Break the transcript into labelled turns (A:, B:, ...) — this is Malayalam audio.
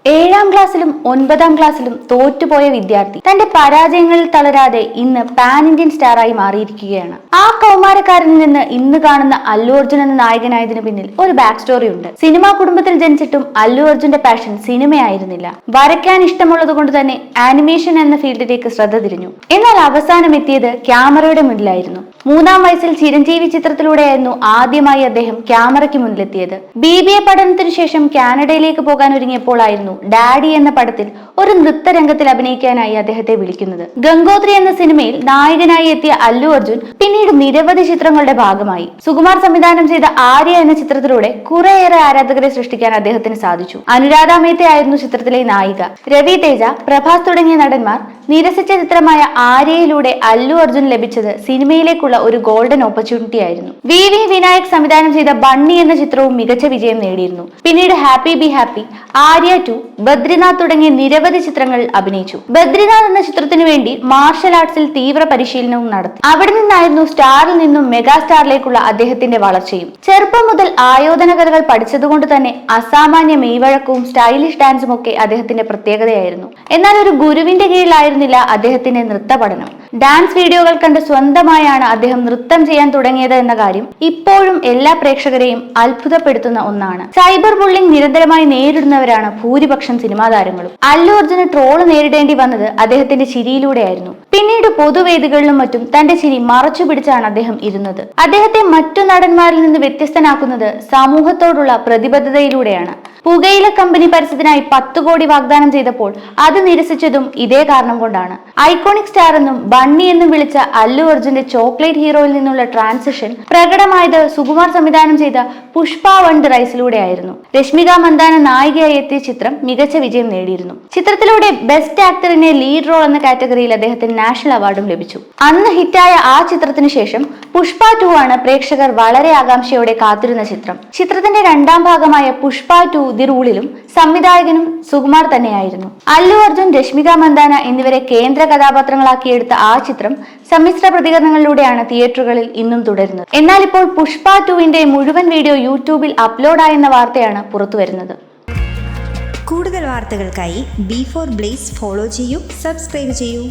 A: ഏഴാം ക്ലാസ്സിലും 9ാം ക്ലാസ്സിലും തോറ്റുപോയ വിദ്യാർത്ഥി തന്റെ പരാജയങ്ങളിൽ തളരാതെ ഇന്ന് പാൻ ഇന്ത്യൻ സ്റ്റാറായി മാറിയിരിക്കുകയാണ്. ആ കൗമാരക്കാരനിൽ നിന്ന് ഇന്ന് കാണുന്ന അല്ലു അർജുൻ എന്ന നായകനായതിനു പിന്നിൽ ഒരു ബാക്ക് സ്റ്റോറി ഉണ്ട്. സിനിമാ കുടുംബത്തിൽ ജനിച്ചിട്ടും അല്ലു അർജുന്റെ പാഷൻ സിനിമയായിരുന്നില്ല. വരയ്ക്കാൻ ഇഷ്ടമുള്ളത് കൊണ്ട് തന്നെ ആനിമേഷൻ എന്ന ഫീൽഡിലേക്ക് ശ്രദ്ധ തിരിഞ്ഞു. എന്നാൽ അവസാനം എത്തിയത് ക്യാമറയുടെ മുന്നിലായിരുന്നു. 3ാം വയസ്സിൽ ചിരഞ്ജീവി ചിത്രത്തിലൂടെയായിരുന്നു ആദ്യമായി അദ്ദേഹം ക്യാമറയ്ക്ക് മുന്നിലെത്തിയത്. BBA പഠനത്തിനു ശേഷം കാനഡയിലേക്ക് പോകാൻ ഒരുങ്ങിയപ്പോഴായിരുന്നു ഡാഡി എന്ന പടത്തിൽ ഒരു നൃത്തരംഗത്തിൽ അഭിനയിക്കാനായി അദ്ദേഹത്തെ വിളിക്കുന്നത്. ഗംഗോത്രി എന്ന സിനിമയിൽ നായകനായി എത്തിയ അല്ലു അർജുൻ പിന്നീട് നിരവധി ചിത്രങ്ങളുടെ ഭാഗമായി. സുകുമാർ സംവിധാനം ചെയ്ത ആര്യ എന്ന ചിത്രത്തിലൂടെ കുറേയേറെ ആരാധകരെ സൃഷ്ടിക്കാൻ അദ്ദേഹത്തിന് സാധിച്ചു. അനുരാധ മേത്തെ ആയിരുന്നു ചിത്രത്തിലെ നായിക. രവി തേജ, പ്രഭാസ് തുടങ്ങിയ നടന്മാർ നിരസിച്ച ചിത്രമായ ആര്യയിലൂടെ അല്ലു അർജുൻ ലഭിച്ചത് സിനിമയിലേക്കുള്ള ഒരു ഗോൾഡൻ ഓപ്പർച്യൂണിറ്റി ആയിരുന്നു. VV വിനായക് സംവിധാനം ചെയ്ത ബണ്ണി എന്ന ചിത്രവും മികച്ച വിജയം നേടിയിരുന്നു. പിന്നീട് happy be happy, Arya 2, Badrinath തുടങ്ങിയ നിരവധി ചിത്രങ്ങളിൽ അഭിനയിച്ചു. ബദ്രിനാഥ് എന്ന ചിത്രത്തിനു വേണ്ടി മാർഷൽ ആർട്സിൽ തീവ്ര പരിശീലനവും നടത്തി. അവിടെ നിന്നായിരുന്നു സ്റ്റാറിൽ നിന്നും മെഗാ സ്റ്റാറിലേക്കുള്ള അദ്ദേഹത്തിന്റെ വളർച്ചയും. ചെറുപ്പം മുതൽ ആയോധന കലകൾ പഠിച്ചതുകൊണ്ട് തന്നെ അസാമാന്യ മെയ്വഴക്കവും സ്റ്റൈലിഷ് ഡാൻസും ഒക്കെ അദ്ദേഹത്തിന്റെ പ്രത്യേകതയായിരുന്നു. എന്നാൽ ഒരു ഗുരുവിന്റെ കീഴിലായിരുന്നില്ല അദ്ദേഹത്തിന്റെ നൃത്ത പഠനം. ഡാൻസ് വീഡിയോകൾ കണ്ട് സ്വന്തമായാണ് അദ്ദേഹം നൃത്തം ചെയ്യാൻ തുടങ്ങിയത് എന്ന കാര്യം ഇപ്പോഴും എല്ലാ പ്രേക്ഷകരെയും അത്ഭുതപ്പെടുത്തുന്ന ഒന്നാണ്. സൈബർ ബുള്ളിംഗ് നിരന്തരമായി നേരിടുന്നവരാണ് ഭൂരിപക്ഷം സിനിമാ താരങ്ങളും. അല്ലു അർജുന് ട്രോള് നേരിടേണ്ടി വന്നത് അദ്ദേഹത്തിന്റെ ചിരിയിലൂടെയായിരുന്നു. പിന്നീട് പൊതുവേദികളിലും മറ്റും തന്റെ ചിരി മറച്ചു പിടിച്ചാണ് അദ്ദേഹം ഇരുന്നത്. അദ്ദേഹത്തെ മറ്റു നടന്മാരിൽ നിന്ന് വ്യത്യസ്തനാക്കുന്നത് സമൂഹത്തോടുള്ള പ്രതിബദ്ധതയിലൂടെയാണ്. പുകയില കമ്പനി പരസ്യത്തിനായി 10 കോടി വാഗ്ദാനം ചെയ്തപ്പോൾ അത് നിരസിച്ചതും ഇതേ കാരണം കൊണ്ടാണ്. ഐക്കോണിക് സ്റ്റാർ എന്നും ബണ്ണി എന്നും വിളിച്ച അല്ലു അർജുന്റെ ചോക്ലേറ്റ് ഹീറോയിൽ നിന്നുള്ള ട്രാൻസിഷൻ പ്രകടമായത് സുകുമാർ സംവിധാനം ചെയ്ത പുഷ്പ 1 റൈസിലൂടെ ആയിരുന്നു. രശ്മിക മന്ദാന നായികയായി എത്തിയ ചിത്രം മികച്ച വിജയം നേടിയിരുന്നു. ചിത്രത്തിലൂടെ ബെസ്റ്റ് ആക്ടറിനെ ലീഡ് റോൾ എന്ന കാറ്റഗറിയിൽ അദ്ദേഹത്തിന് നാഷണൽ അവാർഡും ലഭിച്ചു. അന്ന് ഹിറ്റായ ആ ചിത്രത്തിന് ശേഷം പുഷ്പ 2 ആണ് പ്രേക്ഷകർ വളരെ ആകാംക്ഷയോടെ കാത്തിരുന്ന ചിത്രം. ചിത്രത്തിന്റെ 2ാം ഭാഗമായ പുഷ്പ 2 ദി റൂളിലും സംവിധായകനും സുകുമാർ തന്നെയായിരുന്നു. അല്ലു അർജുൻ, രശ്മിക മന്ദാന എന്നിവരെ കേന്ദ്ര കഥാപാത്രങ്ങളാക്കിയെടുത്ത ആ ചിത്രം സമ്മിശ്ര പ്രതികരണങ്ങളിലൂടെയാണ് തിയേറ്ററുകളിൽ ഇന്നും തുടരുന്നത്. എന്നാൽ ഇപ്പോൾ പുഷ്പ 2വിന്റെ മുഴുവൻ വീഡിയോ യൂട്യൂബിൽ അപ്ലോഡായെന്ന വാർത്തയാണ് പുറത്തുവരുന്നത്.
B: കൂടുതൽ വാർത്തകൾക്കായി B4 Blaze ഫോളോ ചെയ്യൂ, സബ്സ്ക്രൈബ് ചെയ്യൂ.